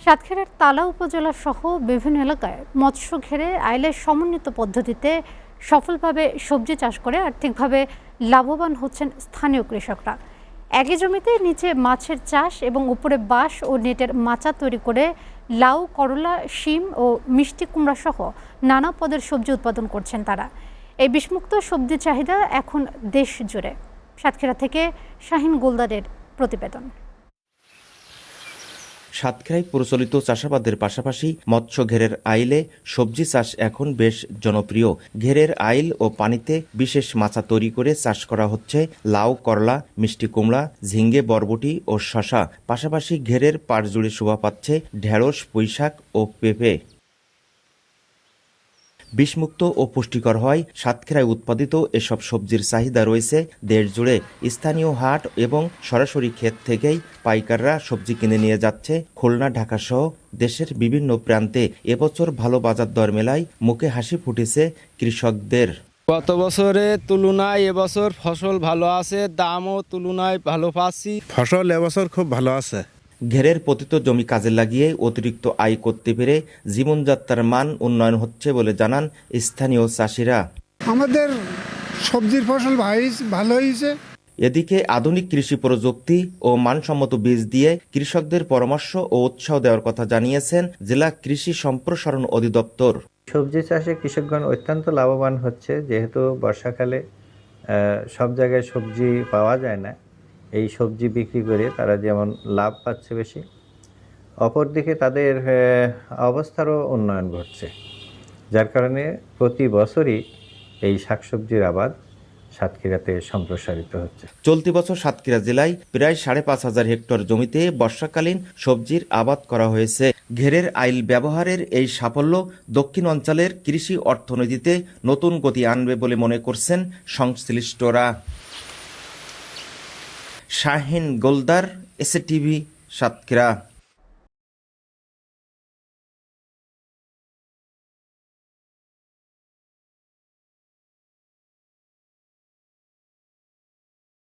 সাতক্ষীরার তালা উপজেলা সহ বিভিন্ন এলাকায় মৎস্য ঘেরে আইলের সমন্বিত পদ্ধতিতে সফলভাবে সবজি চাষ করে আর্থিকভাবে লাভবান হচ্ছেন স্থানীয় কৃষকরা। একই জমিতে নিচে মাছের চাষ এবং উপরে বাঁশ ও নেটের মাচা তৈরি করে লাউ, করলা, শিম ও মিষ্টি কুমড়া সহ নানা পদের সবজি উৎপাদন করছেন তারা। এই বিষমুক্ত সবজির চাহিদা এখন দেশ জুড়ে। সাতক্ষীরা থেকে শাহিন গোলদারের প্রতিবেদন। সাতক্ষীরায় প্রচলিত চাষাবাদের পাশাপাশি মৎস্য ঘেরের আইলে সবজি চাষ এখন বেশ জনপ্রিয়। ঘেরের আইল ও পানিতে বিশেষ মাচা তৈরি করে চাষ করা হচ্ছে লাউ, করলা, মিষ্টি কুমড়া, ঝিঙ্গে, বরবটি ও শশা। পাশাপাশি ঘেরের পাড় জুড়ে শোভা পাচ্ছে ঢেঁড়স, পুঁইশাক ও পেঁপে। বিষমুক্ত ও পুষ্টিকর হয় সাতক্ষীরায় উৎপাদিত এসব সবজির চাহিদা রয়েছে দেশ জুড়ে। স্থানীয় হাট এবং সরাসরি ক্ষেত থেকেই পাইকাররা সবজি কিনে নিয়ে যাচ্ছে খুলনা, ঢাকা সহ দেশের বিভিন্ন প্রান্তে। এবছর ভালো বাজার দর মেলায় মুখে হাসি ফুটেছে কৃষকদের। গত বছরের তুলনায় এবছর ফসল ভালো আছে, দামও তুলনায় ভালো পাচ্ছি। ফসল এবছর খুব ভালো আছে। ঘেরের পতিত জমি কাজে লাগিয়ে অতিরিক্ত আয় করতে পেরে জীবনযাত্রার মান উন্নয়ন হচ্ছে বলে জানান স্থানীয় চাষিরা। আমাদের সবজির ফসল ভালো হয়েছে। এদিকে আধুনিক কৃষি প্রযুক্তি ও মানসম্মত বীজ দিয়ে কৃষকদের পরামর্শ ও উৎসাহ দেওয়ার কথা জানিয়েছেন জেলা কৃষি সম্প্রসারণ অধিদপ্তর। সবজি চাষে কৃষকগণ অত্যন্ত লাভবান হচ্ছে, যেহেতু বর্ষাকালে সব জায়গায় সবজি পাওয়া যায় না। এই সবজি বিক্রি করে তারা যেমন লাভ পাচ্ছে বেশি, অপরদিকে তাদের অবস্থারও উন্নয়ন ঘটছে, যার কারণে প্রতি বছরই এই শাকসবজির আবাদ সাতক্ষীরাতে সম্প্রসারিত হচ্ছে। চলতি বছর সাতক্ষীরা জেলায় প্রায় 5,500 হেক্টর জমিতে বর্ষাকালীন সবজির আবাদ করা হয়েছে। ঘেরের আইল ব্যবহারের এই সাফল্য দক্ষিণ অঞ্চলের কৃষি অর্থনীতিতে নতুন গতি আনবে বলে মনে করছেন সংশ্লিষ্টরা। শাহিন গোলদার, এসএটিভি, সাতক্ষীরা।